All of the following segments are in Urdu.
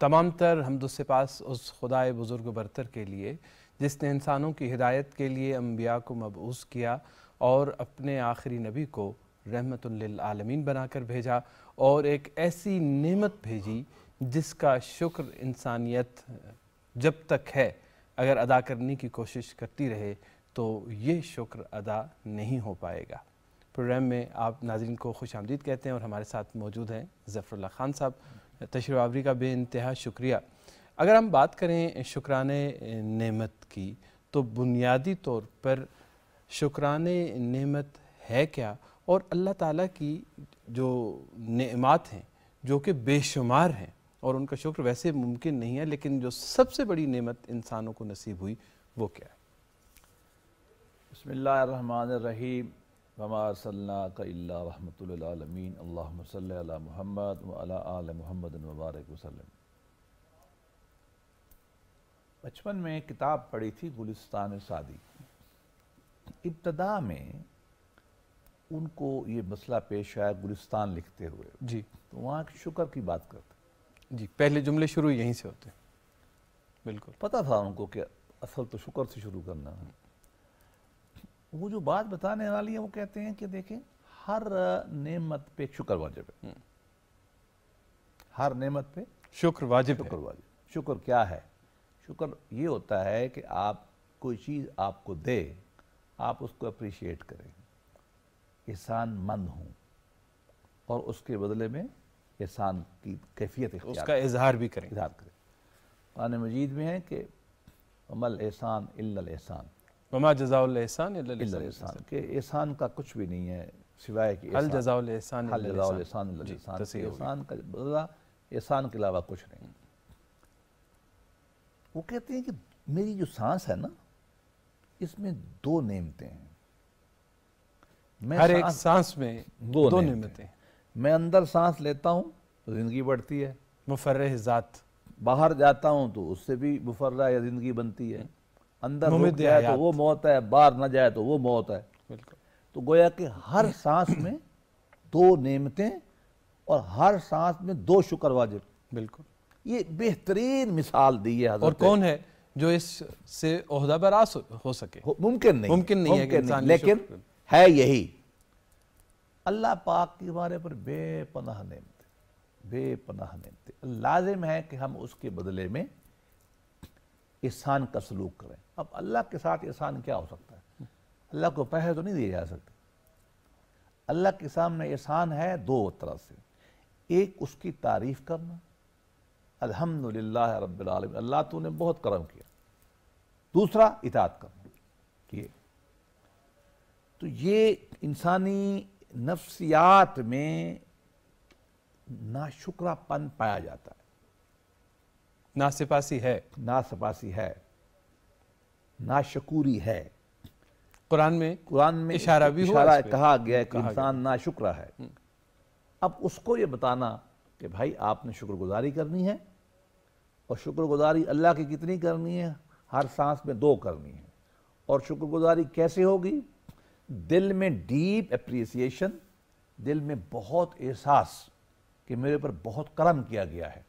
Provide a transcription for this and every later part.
تمام تر حمد و سپاس اس خدائے بزرگ و برتر کے لیے جس نے انسانوں کی ہدایت کے لیے انبیاء کو مبعوث کیا اور اپنے آخری نبی کو رحمت للعالمین بنا کر بھیجا، اور ایک ایسی نعمت بھیجی جس کا شکر انسانیت جب تک ہے اگر ادا کرنے کی کوشش کرتی رہے تو یہ شکر ادا نہیں ہو پائے گا۔ پروگرام میں آپ ناظرین کو خوش آمدید کہتے ہیں اور ہمارے ساتھ موجود ہیں ظفر اللہ خان صاحب، تشریف آوری کا بے انتہا شکریہ۔ اگر ہم بات کریں شکرانے نعمت کی تو بنیادی طور پر شکرانے نعمت ہے کیا، اور اللہ تعالیٰ کی جو نعمات ہیں جو کہ بے شمار ہیں اور ان کا شکر ویسے ممکن نہیں ہے، لیکن جو سب سے بڑی نعمت انسانوں کو نصیب ہوئی وہ کیا ہے؟ بسم اللہ الرحمن الرحیم، وما ارسلناک الا رحمۃ للعالمین، اللہم صلی علی محمد وعلی آل محمد وبارک وسلم۔ بچپن میں کتاب پڑھی تھی گلستان سعدی، ابتدا میں ان کو یہ مسئلہ پیش آیا گلستان لکھتے ہوئے، جی تو وہاں شکر کی بات کرتے، جی، پہلے جملے شروع یہیں سے ہوتے ہیں، بالکل پتہ تھا ان کو کہ اصل تو شکر سے شروع کرنا ہے۔ وہ جو بات بتانے والی ہے وہ کہتے ہیں کہ دیکھیں ہر نعمت پہ شکر واجب ہے، ہر نعمت پہ شکر واجب ہے۔ شکر واجب۔ شکر کیا ہے؟ شکر یہ ہوتا ہے کہ آپ کوئی چیز آپ کو دے، آپ اس کو اپریشیٹ کریں، احسان مند ہوں اور اس کے بدلے میں احسان کی کیفیت اس اختیار کا اظہار بھی کریں۔ اظہار کریں۔ قرآن مجید میں ہے کہ وَمَا الْإِحْسَانُ إِلَّا الْإِحْسَانُ، وما جزاء الاحسان الا الا الاحسان، الاحسان، کہ احسان کا کچھ بھی نہیں ہے سوائے کہ هل جزاء الاحسان حل الا جزاء الاحسان، الاحسان الا جی الاحسان، تصحیح ہوگی۔ احسان کا بدلہ احسان کے علاوہ کچھ نہیں۔ وہ کہتے ہیں کہ میری جو سانس ہے نا اس میں دو نعمتیں ہیں، میں ہر ایک سانس میں دو نعمتیں، میں اندر سانس لیتا ہوں تو زندگی بڑھتی ہے، مفرح ذات، باہر جاتا ہوں تو اس سے بھی مفرح یا زندگی بنتی ہے، اندر رک ممد جائے تو حیات، وہ موت ہے، باہر نہ جائے تو وہ موت ہے۔ بالکل تو گویا کہ ہر سانس میں دو نعمتیں اور ہر سانس میں دو شکر واجب۔ بالکل۔ یہ بہترین مثال دی ہے حضرت۔ اور کون ہے جو اس سے عہدہ براز ہو سکے؟ ممکن نہیں، ممکن نہیں ہے کہ انسان یہ لیکن شکر ہے یہی اللہ پاک کے بارے پر بے پناہ نعمتیں، بے پناہ نعمتیں۔ لازم ہے کہ ہم اس کے بدلے میں احسان کا سلوک کریں۔ اب اللہ کے ساتھ احسان کیا ہو سکتا ہے؟ اللہ کو پیسے تو نہیں دیے جا سکتے۔ اللہ کے سامنے احسان ہے دو طرح سے، ایک اس کی تعریف کرنا، الحمدللہ رب العالمین، اللہ تو نے بہت کرم کیا، دوسرا اطاعت کرنا کیے۔ تو یہ انسانی نفسیات میں ناشکرا پن پایا جاتا ہے، ناسپاسی ہے، ناسپاسی ہے، ناشکوری ہے۔ قرآن میں اشارہ بھی ہوا، اشارہ اس پہ کہا گیا ہے کہ انسان ناشکرا ہے۔ اب اس کو یہ بتانا کہ بھائی آپ نے شکر گزاری کرنی ہے، اور شکر گزاری اللہ کی کتنی کرنی ہے؟ ہر سانس میں دو کرنی ہے۔ اور شکر گزاری کیسے ہوگی؟ دل میں ڈیپ اپریسیشن، دل میں بہت احساس کہ میرے پر بہت کرم کیا گیا ہے،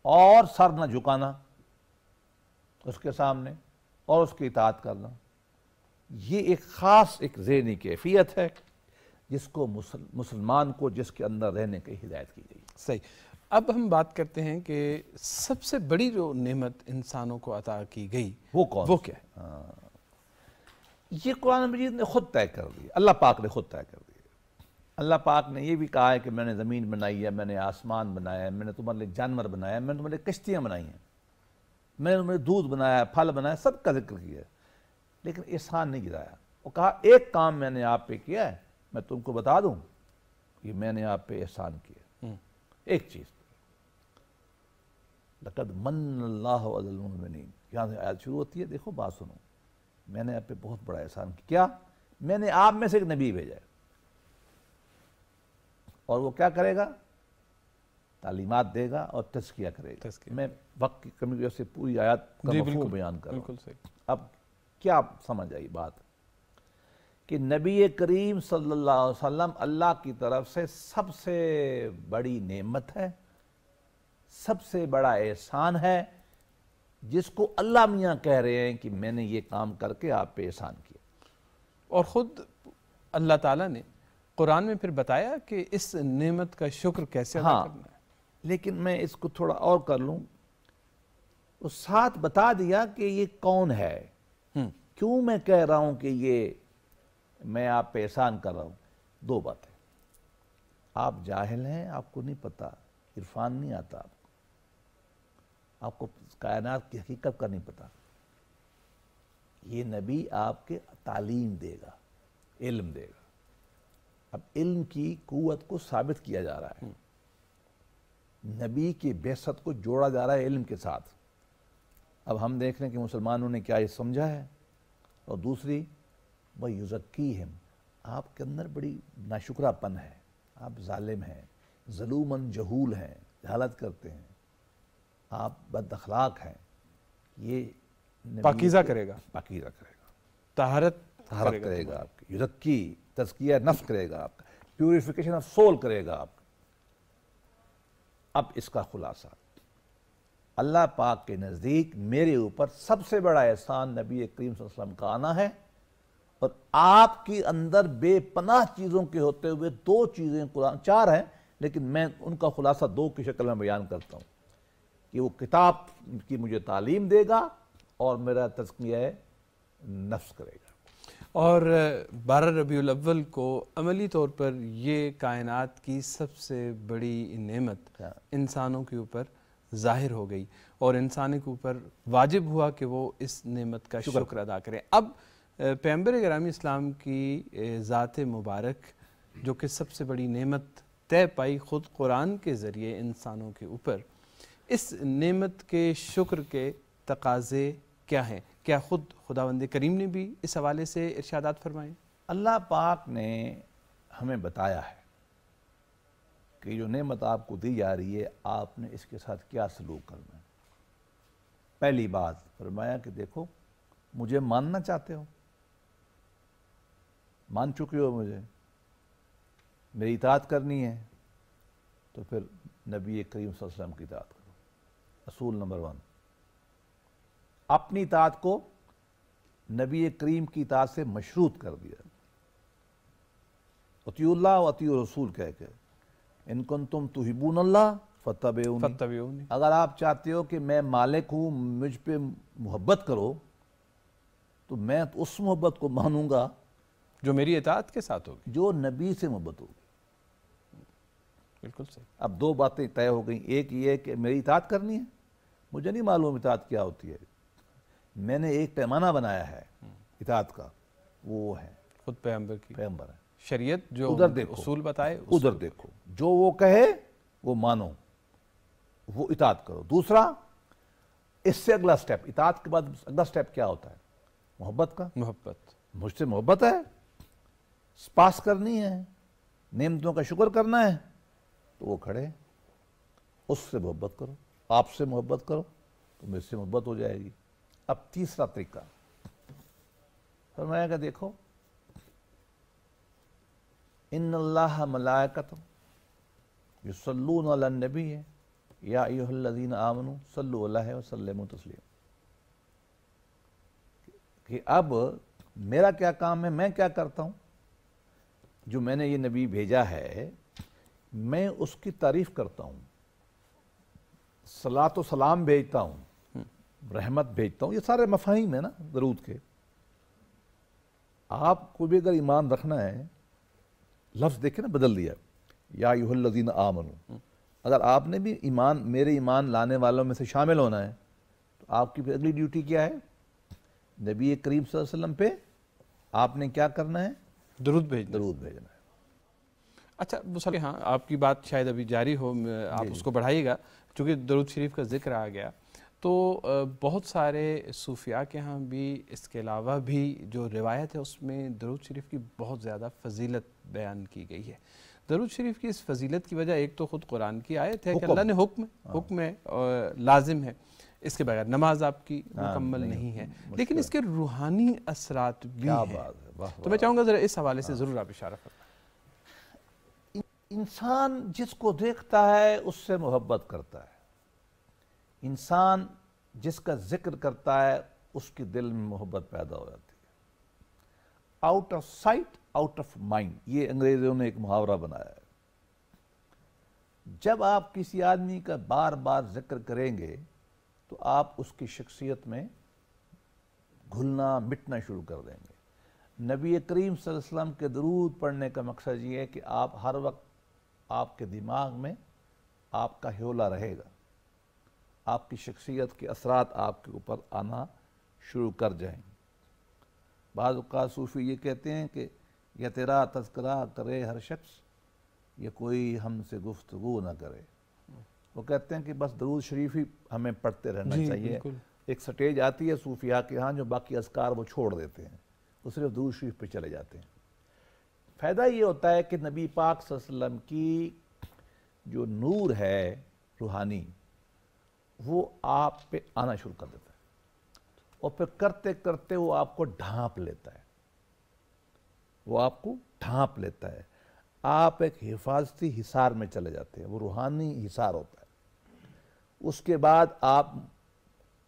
اور سر نہ جھکانا اس کے سامنے اور اس کی اطاعت کرنا۔ یہ ایک خاص ایک ذہنی کیفیت ہے جس کو مسلمان کو جس کے اندر رہنے کی ہدایت کی گئی۔ صحیح۔ اب ہم بات کرتے ہیں کہ سب سے بڑی جو نعمت انسانوں کو عطا کی گئی وہ کیا ہے؟ یہ قرآن مجید نے خود طے کر دیا، اللہ پاک نے خود طے کر دیا۔ اللہ پاک نے یہ بھی کہا ہے کہ میں نے زمین بنائی ہے، میں نے آسمان بنایا ہے، میں نے تمہارے لیے جانور بنایا ہے، میں نے تمہارے لیے کشتیاں بنائی ہیں، میں نے تمہارے دودھ بنایا ہے، پھل بنایا ہے، سب کا ذکر کیا ہے، لیکن احسان نہیں گرایا۔ وہ کہا ایک کام میں نے آپ پہ کیا ہے، میں تم کو بتا دوں کہ میں نے آپ پہ احسان کیا، ایک چیز، لقد من اللہ علی المؤمنین، یہاں سے آیت شروع ہوتی ہے، دیکھو بات سنو، میں نے آپ پہ بہت بڑا احسان کیا، میں نے آپ میں سے ایک نبی بھیجا ہے، اور وہ کیا کرے گا؟ تعلیمات دے گا اور تزکیہ کرے گا۔ میں وقت کی کمی کی وجہ سے پوری آیات کا مفہوم بیان کر رہا ہوں۔ اب کیا سمجھ آئی بات کہ نبی کریم صلی اللہ علیہ وسلم اللہ کی طرف سے سب سے بڑی نعمت ہے، سب سے بڑا احسان ہے جس کو اللہ میاں کہہ رہے ہیں کہ میں نے یہ کام کر کے آپ پہ احسان کیا. اور خود اللہ تعالیٰ نے قرآن میں پھر بتایا کہ اس نعمت کا شکر کیسے ادا کرنا ہے. لیکن میں اس کو تھوڑا اور کر لوں. اس ساتھ بتا دیا کہ یہ کون ہے, کیوں میں کہہ رہا ہوں کہ یہ میں آپ پہ احسان کر رہا ہوں. دو باتیں. آپ جاہل ہیں, آپ کو نہیں پتا, عرفان نہیں آتا آپ کو کائنات کی حقیقت کا نہیں پتا. یہ نبی آپ کے تعلیم دے گا, علم دے گا. اب علم کی قوت کو ثابت کیا جا رہا ہے, نبی کی بعثت کو جوڑا جا رہا ہے علم کے ساتھ. اب ہم دیکھ رہے ہیں کہ مسلمانوں نے کیا یہ سمجھا ہے. اور دوسری وَيُزَكِّيهِمْ, آپ کے اندر بڑی ناشکرا پن ہے, آپ ظالم ہیں, ظلوماً جہول ہیں, جہالت کرتے ہیں, آپ بد اخلاق ہیں. یہ پاکیزہ کرے گا, پاکیزہ کرے گا, طہارت کرے گا آپ کی. یزکی, تزکیہ نفس کرے گا آپ کا, پیوریفیکیشن آف سول کرے گا آپ کا. اب اس کا خلاصہ, اللہ پاک کے نزدیک میرے اوپر سب سے بڑا احسان نبی کریم صلی اللہ علیہ وسلم کا آنا ہے. اور آپ کے اندر بے پناہ چیزوں کے ہوتے ہوئے دو چیزیں, قرآن چار ہیں لیکن میں ان کا خلاصہ دو کی شکل میں بیان کرتا ہوں, کہ وہ کتاب کی مجھے تعلیم دے گا اور میرا تزکیہ نفس کرے گا. اور 12 ربیع الاول کو عملی طور پر یہ کائنات کی سب سے بڑی نعمت انسانوں کے اوپر ظاہر ہو گئی اور انسانوں کے اوپر واجب ہوا کہ وہ اس نعمت کا شکر ادا کریں. اب پیغمبر گرامی اسلام کی ذات مبارک جو کہ سب سے بڑی نعمت طے پائی خود قرآن کے ذریعے انسانوں کے اوپر, اس نعمت کے شکر کے تقاضے کیا ہیں؟ کیا خود خداوند کریم نے بھی اس حوالے سے ارشادات فرمائے؟ اللہ پاک نے ہمیں بتایا ہے کہ جو نعمت آپ کو دی جا رہی ہے آپ نے اس کے ساتھ کیا سلوک کرنا ہے. پہلی بات فرمایا کہ دیکھو مجھے ماننا چاہتے ہو, مان چکے ہو مجھے, میری اطاعت کرنی ہے تو پھر نبی کریم صلی اللہ علیہ وسلم کی اطاعت کرو. اصول نمبر 1, اپنی اطاعت کو نبی کریم کی اطاعت سے مشروط کر دیا. اطیعوا اللہ و اطیعوا الرسول کہہ کے, ان کنتم تحبون اللہ فاتبعونی, اگر آپ چاہتے ہو کہ میں مالک ہوں, مجھ پہ محبت کرو, تو میں اس محبت کو مانوں گا جو میری اطاعت کے ساتھ ہوگی, جو نبی سے محبت ہوگی. بالکل صحیح. اب دو باتیں طے ہو گئیں. ایک یہ کہ میری اطاعت کرنی ہے, مجھے نہیں معلوم اطاعت کیا ہوتی ہے, میں نے ایک پیمانہ بنایا ہے اطاعت کا, وہ ہے خود پیغمبر ہے. شریعت جو ادھر دیکھو, اصول بتائے ادھر دیکھو, جو وہ کہے وہ مانو, وہ اطاعت کرو. دوسرا, اس سے اگلا سٹیپ, اطاعت کے بعد اگلا سٹیپ کیا ہوتا ہے؟ محبت کا. محبت, مجھ سے محبت ہے, پاس کرنی ہے, نعمتوں کا شکر کرنا ہے, تو وہ کھڑے, اس سے محبت کرو. آپ سے محبت کرو تو مجھ سے محبت ہو جائے گی. اب تیسرا طریقہ فرمایا کہ دیکھو, ان اللہ ملائکۃ یصلون علی النبی یا ایھا الذین آمنوا صلوا علیہ وسلموا تسلیما. کہ اب میرا کیا کام ہے, میں کیا کرتا ہوں, جو میں نے یہ نبی بھیجا ہے میں اس کی تعریف کرتا ہوں, صلاۃ و سلام بھیجتا ہوں, رحمت بھیجتا ہوں. یہ سارے مفاہیم ہیں نا درود کے. آپ کو بھی اگر ایمان رکھنا ہے, لفظ دیکھیں نا بدل دیا, یا ایھا الذین آمنوا. اگر آپ نے بھی ایمان, میرے ایمان لانے والوں میں سے شامل ہونا ہے, تو آپ کی اگلی ڈیوٹی کیا ہے؟ نبی کریم صلی اللہ علیہ وسلم پہ آپ نے کیا کرنا ہے؟ درود بھیجنا ہے. اچھا مصلی, ہاں آپ کی بات شاید ابھی جاری ہو, آپ اس کو بڑھائیے گا, چونکہ درود شریف کا ذکر آ گیا. تو بہت سارے صوفیاء کے ہاں بھی اس کے علاوہ بھی جو روایت ہے اس میں درود شریف کی بہت زیادہ فضیلت بیان کی گئی ہے. درود شریف کی اس فضیلت کی وجہ ایک تو خود قرآن کی آیت ہے کہ اللہ نے حکم ہے, لازم ہے, اس کے بغیر نماز آپ کی مکمل نہیں ہے, لیکن اس کے روحانی اثرات بھی ہیں. تو میں چاہوں گا ذرا اس حوالے سے ضرور آپ اشارہ فرمائیں. انسان جس کو دیکھتا ہے اس سے محبت کرتا ہے. انسان جس کا ذکر کرتا ہے اس کے دل میں محبت پیدا ہو جاتی ہے. Out of sight out of mind, یہ انگریزوں نے ایک محاورہ بنایا ہے. جب آپ کسی آدمی کا بار بار ذکر کریں گے تو آپ اس کی شخصیت میں گھلنا مٹنا شروع کر دیں گے. نبی کریم صلی اللہ علیہ وسلم کے درود پڑھنے کا مقصد یہ ہے کہ آپ ہر وقت آپ کے دماغ میں آپ کا حیولہ رہے گا، آپ کی شخصیت کے اثرات آپ کے اوپر آنا شروع کر جائیں گے. بعض اوقات صوفی یہ کہتے ہیں کہ یا تیرا تذکرہ کرے ہر شخص، یہ کوئی ہم سے گفتگو نہ کرے. وہ کہتے ہیں کہ بس درود شریف ہی ہمیں پڑھتے رہنا چاہیے. ایک سٹیج آتی ہے صوفیاء کے ہاں جو باقی اذکار وہ چھوڑ دیتے ہیں، وہ صرف درود شریف پہ چلے جاتے ہیں. فائدہ یہ ہوتا ہے کہ نبی پاک صلی اللہ علیہ وسلم کی جو نور ہے روحانی، وہ آپ پہ آنا شروع کر دیتا ہے اور پھر کرتے کرتے وہ آپ کو ڈھانپ لیتا ہے. وہ آپ کو ڈھانپ لیتا ہے. آپ ایک حفاظتی حصار میں چلے جاتے ہیں، وہ روحانی حصار ہوتا ہے. اس کے بعد آپ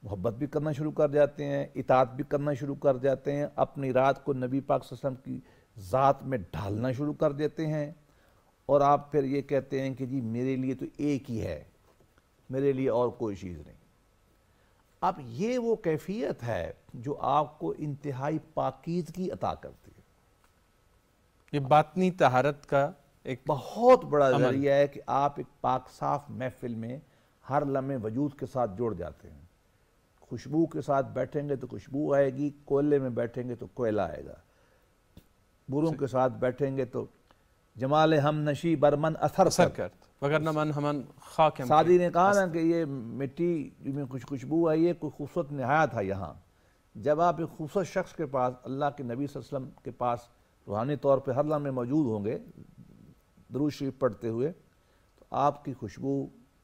محبت بھی کرنا شروع کر جاتے ہیں، اطاعت بھی کرنا شروع کر جاتے ہیں، اپنی رات کو نبی پاک صلی اللہ علیہ وسلم کی ذات میں ڈھالنا شروع کر دیتے ہیں. اور آپ پھر یہ کہتے ہیں کہ جی میرے لیے تو ایک ہی ہے، میرے لیے اور کوئی چیز نہیں. اب یہ وہ کیفیت ہے جو آپ کو انتہائی پاکیزگی عطا کرتی ہے. یہ باطنی طہارت کا ایک بہت بڑا ذریعہ ہے کہ آپ ایک پاک صاف محفل میں ہر لمحے وجود کے ساتھ جڑ جاتے ہیں. خوشبو کے ساتھ بیٹھیں گے تو خوشبو آئے گی، کوئلے میں بیٹھیں گے تو کوئلہ آئے گا. بروں کے ساتھ بیٹھیں گے تو جمال ہم نشی برمن اثر کرت وگرنہ من ہمن خاک. سعدی نے کہا نا کہ یہ مٹی میں کچھ خوشبو آئی ہے، کوئی خوبصورت نہایت ہے یہاں. جب آپ ایک خوبصورت شخص کے پاس، اللہ کے نبی صلی اللہ علیہ وسلم کے پاس روحانی طور پہ ہر لمحے موجود ہوں گے درود شریف پڑھتے ہوئے، تو آپ کی خوشبو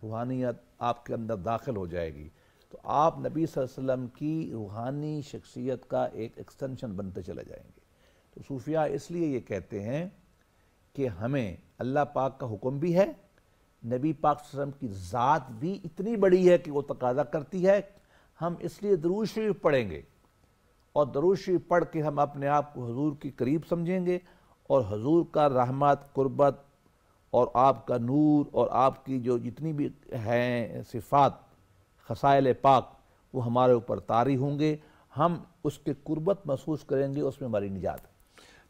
روحانیت آپ کے اندر داخل ہو جائے گی. تو آپ نبی صلی اللہ علیہ وسلم کی روحانی شخصیت کا ایک ایکسٹینشن بنتے چلے جائیں گے. تو صوفیاء اس لیے یہ کہتے ہیں کہ ہمیں اللہ پاک کا حکم بھی ہے، نبی پاک صلی اللہ علیہ وسلم کی ذات بھی اتنی بڑی ہے کہ وہ تقاضا کرتی ہے. ہم اس لیے درود شریف پڑھیں گے اور درود شریف پڑھ کے ہم اپنے آپ کو حضور کی قریب سمجھیں گے، اور حضور کا رحمت، قربت اور آپ کا نور اور آپ کی جو جتنی بھی ہیں صفات خصائل پاک وہ ہمارے اوپر طاری ہوں گے. ہم اس کے قربت محسوس کریں گے، اس میں ہماری نجات ہے.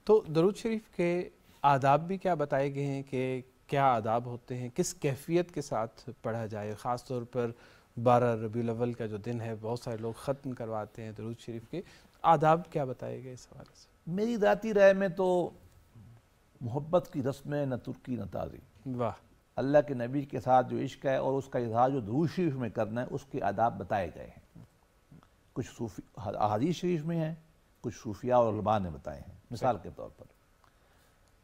تو درود شریف کے آداب بھی کیا بتائے گئے ہیں کہ کیا آداب ہوتے ہیں، کس کیفیت کے ساتھ پڑھا جائے؟ خاص طور پر 12 ربیع الاول کا جو دن ہے، بہت سارے لوگ ختم کرواتے ہیں درود شریف کے. آداب کیا بتائے گئے اس حوالے سے؟ میری ذاتی رائے میں تو محبت کی رسمیں نہ ترکی نہ تازی. واہ. اللہ کے نبی کے ساتھ جو عشق ہے اور اس کا اظہار جو درود شریف میں کرنا ہے، اس کے آداب بتائے گئے ہیں. کچھ صوفی احادیث شریف میں ہیں، کچھ صوفیاء اور علماء نے بتائے ہیں. مثال کے طور پر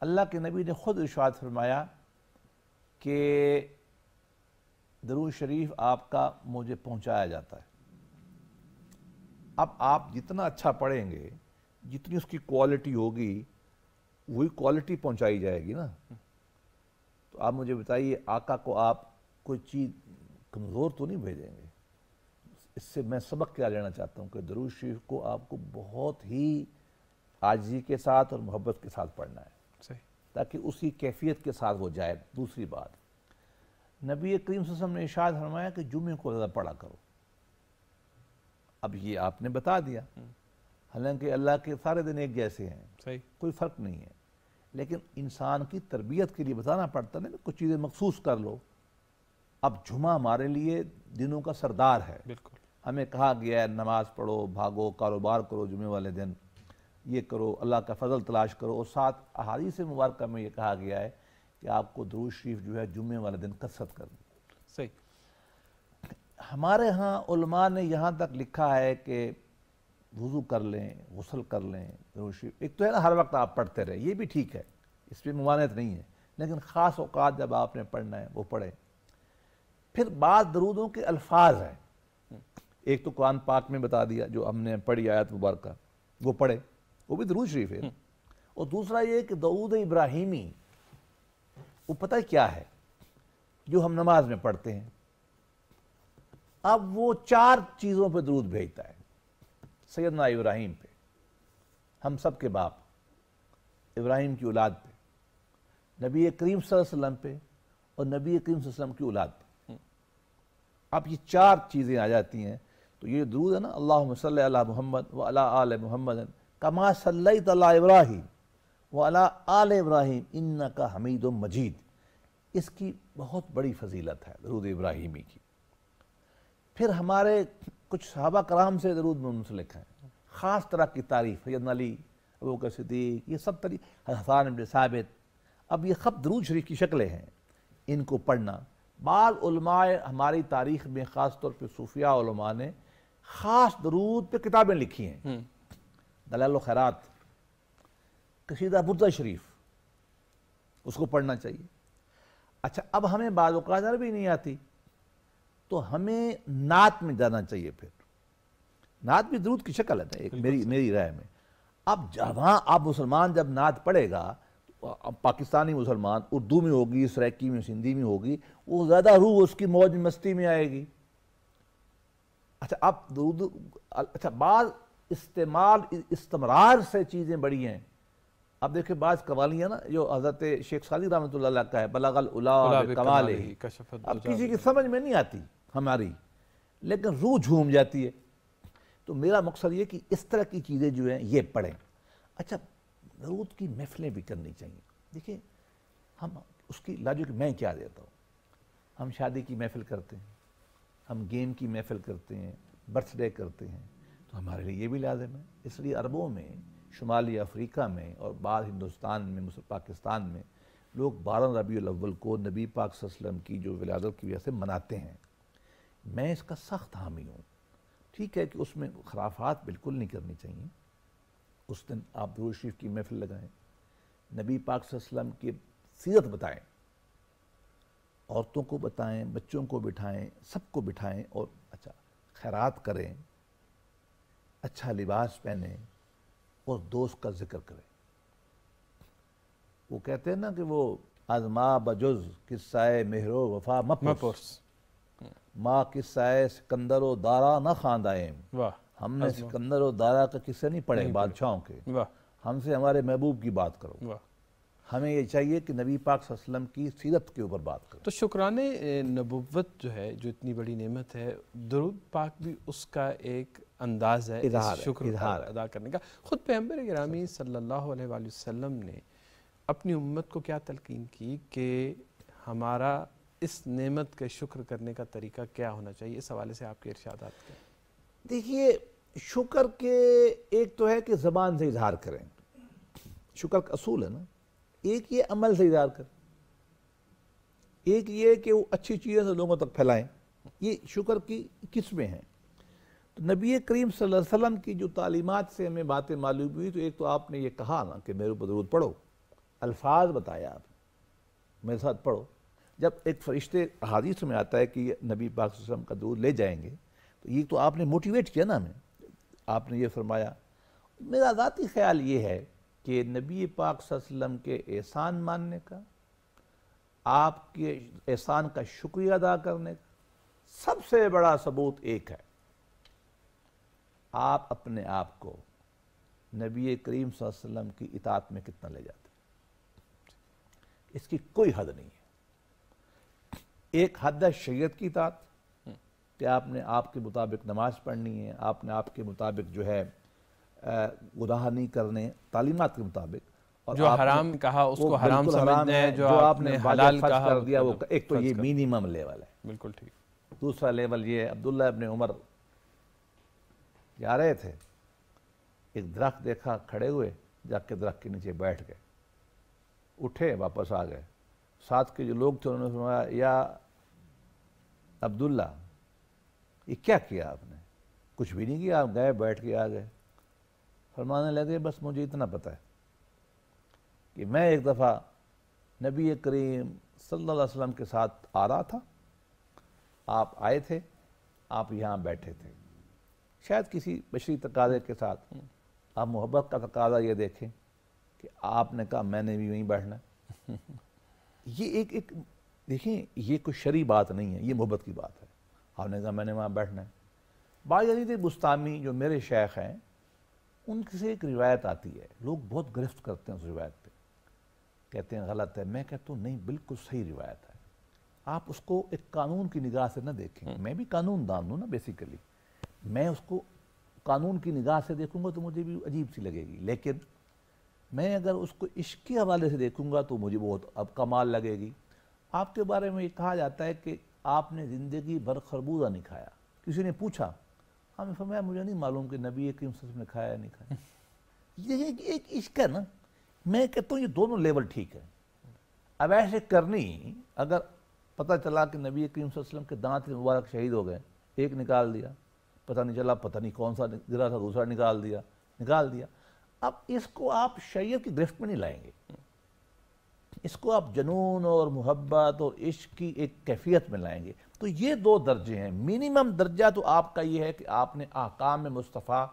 اللہ کے نبی نے خود ارشاد فرمایا کہ درود شریف آپ کا مجھے پہنچایا جاتا ہے. اب آپ جتنا اچھا پڑھیں گے، جتنی اس کی کوالٹی ہوگی، وہی کوالٹی پہنچائی جائے گی نا. تو آپ مجھے بتائیے، آقا کو آپ کوئی چیز کمزور تو نہیں بھیجیں گے؟ اس سے میں سبق کیا لینا چاہتا ہوں کہ درود شریف کو آپ کو بہت ہی عاجزی کے ساتھ اور محبت کے ساتھ پڑھنا ہے تاکہ اسی کیفیت کے ساتھ وہ جائے. دوسری بات، نبی کریم صلی اللہ علیہ وسلم نے ارشاد فرمایا کہ جمعے کو زیادہ پڑھا کرو. اب یہ آپ نے بتا دیا، حالانکہ اللہ کے سارے دن ایک جیسے ہیں، کوئی فرق نہیں ہے، لیکن انسان کی تربیت کے لیے بتانا پڑتا ہے نا، کچھ چیزیں مخصوص کر لو. اب جمعہ ہمارے لیے دنوں کا سردار ہے. بالکل. ہمیں کہا گیا ہے نماز پڑھو، بھاگو، کاروبار کرو، جمعے والے دن یہ کرو، اللہ کا فضل تلاش کرو. اور ساتھ احادیث مبارکہ میں یہ کہا گیا ہے کہ آپ کو درود شریف جو ہے جمعے والے دن کثرت کرنی. صحیح. ہمارے ہاں علماء نے یہاں تک لکھا ہے کہ وضو کر لیں، غسل کر لیں، درود شریف ایک تو ہے نا ہر وقت آپ پڑھتے رہے، یہ بھی ٹھیک ہے، اس پہ ممانعت نہیں ہے، لیکن خاص اوقات جب آپ نے پڑھنا ہے وہ پڑھیں. پھر بعض درودوں کے الفاظ ہیں. ایک تو قرآن پاک میں بتا دیا جو ہم نے پڑھی آیت مبارکہ، وہ پڑھے، وہ بھی درود شریف ہے. اور دوسرا یہ کہ درود ابراہیمی، وہ پتہ کیا ہے جو ہم نماز میں پڑھتے ہیں. اب وہ 4 چیزوں پہ درود بھیجتا ہے. سیدنا ابراہیم پہ، ہم سب کے باپ، ابراہیم کی اولاد پہ، نبی کریم صلی اللہ علیہ وسلم پہ، اور نبی کریم صلی اللہ علیہ وسلم کی اولاد پہ. اب یہ 4 چیزیں آ جاتی ہیں تو یہ درود ہے نا، اللہم صلی علی محمد وعلی آل محمد کما صلیت علی ابراہیم وعلی آل ابراہیم انک حمید مجید. اس کی بہت بڑی فضیلت ہے درود ابراہیمی کی. پھر ہمارے کچھ صحابہ کرام سے درود منسلک ہیں، خاص طرح کی تعریف، سیدنا علی، ابوبکر صدیق، یہ سب حسان بن ثابت. اب یہ خط درود شریف کی شکلیں ہیں، ان کو پڑھنا. بعض علماء ہماری تاریخ میں خاص طور پہ صوفیاء علماء نے خاص درود پہ کتابیں لکھی ہیں. دلائل الخیرات، قصیدہ بردہ شریف، اس کو پڑھنا چاہیے. اچھا، اب ہمیں بعض اوقات عربی نہیں آتی تو ہمیں نعت میں جانا چاہیے. پھر نعت بھی درود کی شکل ہے نا ایک، میری رائے میں. اب جہاں آپ مسلمان جب نعت پڑھے گا، اب پاکستانی مسلمان اردو میں ہوگی، سرائکی میں، سندھی میں ہوگی، وہ زیادہ روح اس کی موج مستی میں آئے گی. اچھا، اب درود، اچھا بعض استمرار سے چیزیں بڑی ہیں. اب دیکھیں بعض قوالیاں نا جو حضرت شیخ سعدی رحمۃ اللہ علیہ کا ہے، بلغ العلا بکمالہ، اب کسی کی سمجھ میں نہیں آتی ہماری، لیکن روح جھوم جاتی ہے. تو میرا مقصد یہ کہ اس طرح کی چیزیں جو ہیں یہ پڑھیں. اچھا، درود کی محفلیں بھی کرنی چاہیے. دیکھیں ہم اس کی لاجک میں کیا دیتا ہوں. ہم شادی کی محفل کرتے ہیں، ہم گیم کی محفل کرتے ہیں، برتھ ڈے کرتے ہیں، تو ہمارے لیے یہ بھی لازم ہے. اس لیے عربوں میں، شمالی افریقہ میں، اور بعض ہندوستان میں، پاکستان میں لوگ 12 ربیع الاول کو نبی پاک صلی اللہ علیہ وسلم کی جو ولادت کی وجہ سے مناتے ہیں. میں اس کا سخت حامی ہوں. ٹھیک ہے کہ اس میں خرافات بالکل نہیں کرنی چاہیے. اس دن آپ درود شریف کی محفل لگائیں، نبی پاک صلی اللہ علیہ وسلم کی سیرت بتائیں، عورتوں کو بتائیں، بچوں کو بٹھائیں، سب کو بٹھائیں، اور اچھا خیرات کریں، اچھا لباس پہنیں، اور دوست کا ذکر کریں. وہ کہتے ہیں نا کہ وہ از ما بجز قصہ مہر و وفا مپرس، ما قصہ سکندر و دارا نہ خواندائیں. ہم نے سکندر و دارا کا قصے نہیں پڑھے بادشاہوں کے، ہم سے ہمارے محبوب کی بات کرو. ہمیں یہ چاہیے کہ نبی پاک صلی اللہ علیہ وسلم کی سیرت کے اوپر بات کرو. تو شکران نبوت جو ہے، جو اتنی بڑی نعمت ہے، درود پاک بھی اس کا ایک انداز ہے شکر ادا کرنے کا. خود پیغمبر گرامی صلی اللہ علیہ وآلہ وسلم نے اپنی امت کو کیا تلقین کی کہ ہمارا اس نعمت کے شکر کرنے کا طریقہ کیا ہونا چاہیے؟ اس حوالے سے آپ کے ارشادات کیا؟ دیکھیے، شکر کے ایک تو ہے کہ زبان سے اظہار کریں، شکر کا اصول ہے نا. ایک یہ عمل سے اظہار کریں، ایک یہ کہ وہ اچھی چیزیں سے لوگوں تک پھیلائیں. یہ شکر کی قسمیں ہیں. تو نبی کریم صلی اللہ علیہ وسلم کی جو تعلیمات سے ہمیں باتیں معلوم ہوئی، تو ایک تو آپ نے یہ کہا نا کہ میرے اوپر درود پڑھو، الفاظ بتایا آپ میرے ساتھ پڑھو. جب ایک فرشتے حدیث میں آتا ہے کہ یہ نبی پاک صلی اللہ علیہ وسلم کا درود لے جائیں گے، تو یہ تو آپ نے موٹیویٹ کیا نا ہمیں. آپ نے یہ فرمایا. میرا ذاتی خیال یہ ہے کہ نبی پاک صلی اللہ علیہ وسلم کے احسان ماننے کا، آپ کے احسان کا شکریہ ادا کرنے کا سب سے بڑا ثبوت ایک ہے، آپ اپنے آپ کو نبی کریم صلی اللہ علیہ وسلم کی اطاعت میں کتنا لے جاتے ہیں. اس کی کوئی حد نہیں ہے. ایک حد ہے شریعت کی اطاعت، کہ آپ نے آپ کے مطابق نماز پڑھنی ہے، آپ نے آپ کے مطابق جو ہے گناہ نہیں کرنے، تعلیمات کے مطابق. اور جو حرام کہا اس کو حرام سمجھنا ہے، جو آپ نے حلال کہا کر دیا وہ ایک تو یہ مینیمم لیول ہے. بالکل ٹھیک. دوسرا لیول یہ ہے، عبداللہ ابن عمر جا رہے تھے، ایک درخت دیکھا کھڑے ہوئے، جا کے درخت کے نیچے بیٹھ گئے، اٹھے واپس آ گئے. ساتھ کے جو لوگ تھے انہوں نے فرمایا، یا عبداللہ یہ کیا کیا آپ نے؟ کچھ بھی نہیں کیا، آپ گئے بیٹھ کے آ گئے. فرمانے لگے بس مجھے اتنا پتہ ہے کہ میں ایک دفعہ نبی کریم صلی اللہ علیہ وسلم کے ساتھ آ رہا تھا، آپ آئے تھے، آپ یہاں بیٹھے تھے، شاید کسی بشری تقاضے کے ساتھ. آپ محبت کا تقاضا یہ دیکھیں کہ آپ نے کہا میں نے بھی وہیں بیٹھنا ہے. یہ ایک دیکھیں، یہ کوئی شرعی بات نہیں ہے، یہ محبت کی بات ہے. آپ نے کہا میں نے وہاں بیٹھنا ہے۔ باجید بستامی جو میرے شیخ ہیں، ان سے ایک روایت آتی ہے، لوگ بہت گرفت کرتے ہیں اس روایت پہ، کہتے ہیں غلط ہے، میں کہتا ہوں نہیں بالکل صحیح روایت ہے، آپ اس کو ایک قانون کی نگاہ سے نہ دیکھیں، میں بھی قانون دان ہوں نا بیسیکلی، میں اس کو قانون کی نگاہ سے دیکھوں گا تو مجھے بھی عجیب سی لگے گی، لیکن میں اگر اس کو عشق کے حوالے سے دیکھوں گا تو مجھے بہت اب کمال لگے گی۔ آپ کے بارے میں یہ کہا جاتا ہے کہ آپ نے زندگی بھر خربوزہ نہیں کھایا۔ کسی نے پوچھا، ہم نے فرمایا مجھے نہیں معلوم کہ نبی کریم صلی اللہ علیہ وسلم نے کھایا یا نہیں کھایا۔ یہ ایک عشق ہے نا، میں کہتا ہوں یہ دونوں لیول ٹھیک ہے۔ اب ایسے کرنی، اگر پتہ چلا کہ نبی کریم صلی اللہ علیہ وسلم کے دانت مبارک شہید ہو گئے، ایک نکال دیا، پتہ نہیں چلا، پتہ نہیں کون سا گرا تھا، دوسرا نکال دیا۔ اب اس کو آپ شریعت کی گرفت میں نہیں لائیں گے، اس کو آپ جنون اور محبت اور عشق کی ایک کیفیت میں لائیں گے۔ تو یہ دو درجے ہیں، منیمم درجہ تو آپ کا یہ ہے کہ آپ نے احکام مصطفیٰ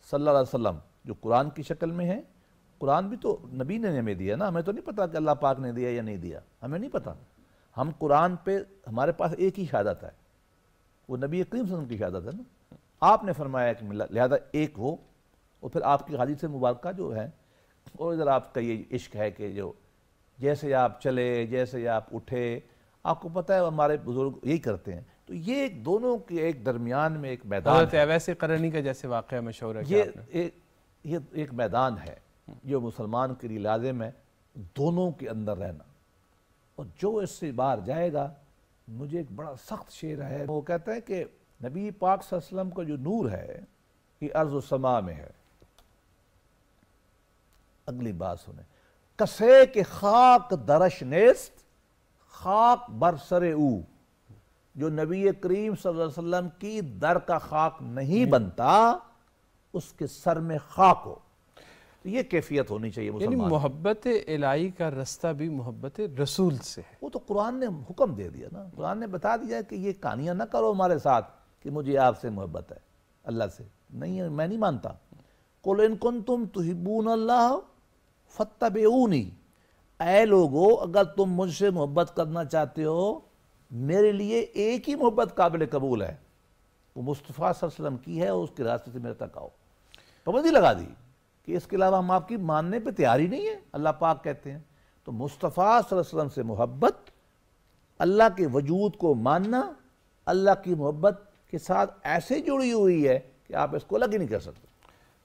صلی اللہ علیہ وسلم جو قرآن کی شکل میں ہے، قرآن بھی تو نبی نے ہمیں دیا نا، ہمیں تو نہیں پتا کہ اللہ پاک نے دیا یا نہیں دیا، ہمیں نہیں پتا۔ ہم قرآن پہ ہمارے پاس ایک ہی شہادت ہے، وہ نبی کریم صلی اللہ علیہ وسلم کی شہادت ہے نا۔ آپ نے فرمایا کہ لہذا ایک ہو، اور پھر آپ کی حدیث مبارکہ جو ہے، اور ادھر آپ کا یہ عشق ہے کہ جو جیسے آپ چلے، جیسے آپ اٹھے، آپ کو پتہ ہے ہمارے بزرگ یہی کرتے ہیں۔ تو یہ ایک دونوں کے ایک درمیان میں ایک میدان حضرت اویس قرنی کا جیسے واقعہ مشہور ہے، یہ ایک میدان ہے جو مسلمان کے لیے لازم ہے دونوں کے اندر رہنا، اور جو اس سے باہر جائے گا، مجھے ایک بڑا سخت شعر ہے، وہ کہتا ہے کہ نبی پاک صلی اللہ علیہ وسلم کا جو نور ہے یہ ارض و سما میں ہے۔ اگلی بات سنیں، کسے کہ خاک درش نیست خاک بر سر او، جو نبی کریم صلی اللہ علیہ وسلم کی در کا خاک نہیں بنتا اس کے سر میں خاک ہو۔ یہ کیفیت ہونی چاہیے یعنی مسلمان، محبت الہی کا رستہ بھی محبت رسول سے ہے۔ وہ تو قرآن نے حکم دے دیا نا، قرآن نے بتا دیا کہ یہ کہانیاں نہ کرو ہمارے ساتھ کہ مجھے آپ سے محبت ہے، اللہ سے نہیں، میں نہیں مانتا۔ قُلْ إِن كُنْتُمْ تُحِبُّونَ اللَّهَ فَاتَّبِعُونِي، اے لوگو اگر تم مجھ سے محبت کرنا چاہتے ہو، میرے لیے ایک ہی محبت قابل قبول ہے، وہ مصطفیٰ صلی اللہ علیہ وسلم کی ہے، اور اس کے راستے سے میرے تک آؤ۔ پابندی لگا دی کہ اس کے علاوہ ہم آپ کی ماننے پہ تیار ہی نہیں ہے، اللہ پاک کہتے ہیں۔ تو مصطفیٰ صلی اللہ علیہ وسلم سے محبت، اللہ کے وجود کو ماننا، اللہ کی محبت کے ساتھ ایسے جڑی ہوئی ہے کہ آپ اس کو الگ ہی نہیں کر سکتے۔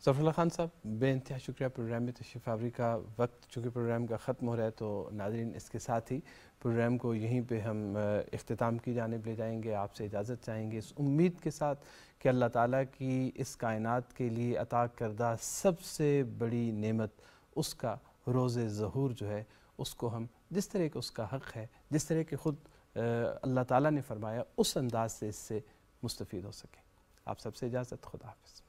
ظفر اللہ خان صاحب، بے انتہا شکریہ پروگرام میں تشریف آوری کا۔ وقت چونکہ پروگرام کا ختم ہو رہا ہے تو ناظرین اس کے ساتھ ہی پروگرام کو یہیں پہ ہم اختتام کی جانب لے جائیں گے، آپ سے اجازت چاہیں گے اس امید کے ساتھ کہ اللہ تعالیٰ کی اس کائنات کے لیے عطا کردہ سب سے بڑی نعمت اس کا روز ظہور جو ہے، اس کو ہم جس طرح کہ اس کا حق ہے، جس طرح کہ خود اللہ تعالیٰ نے فرمایا، اس انداز سے اس سے مستفید ہو سکیں۔ آپ سب سے اجازت، خدا حافظ۔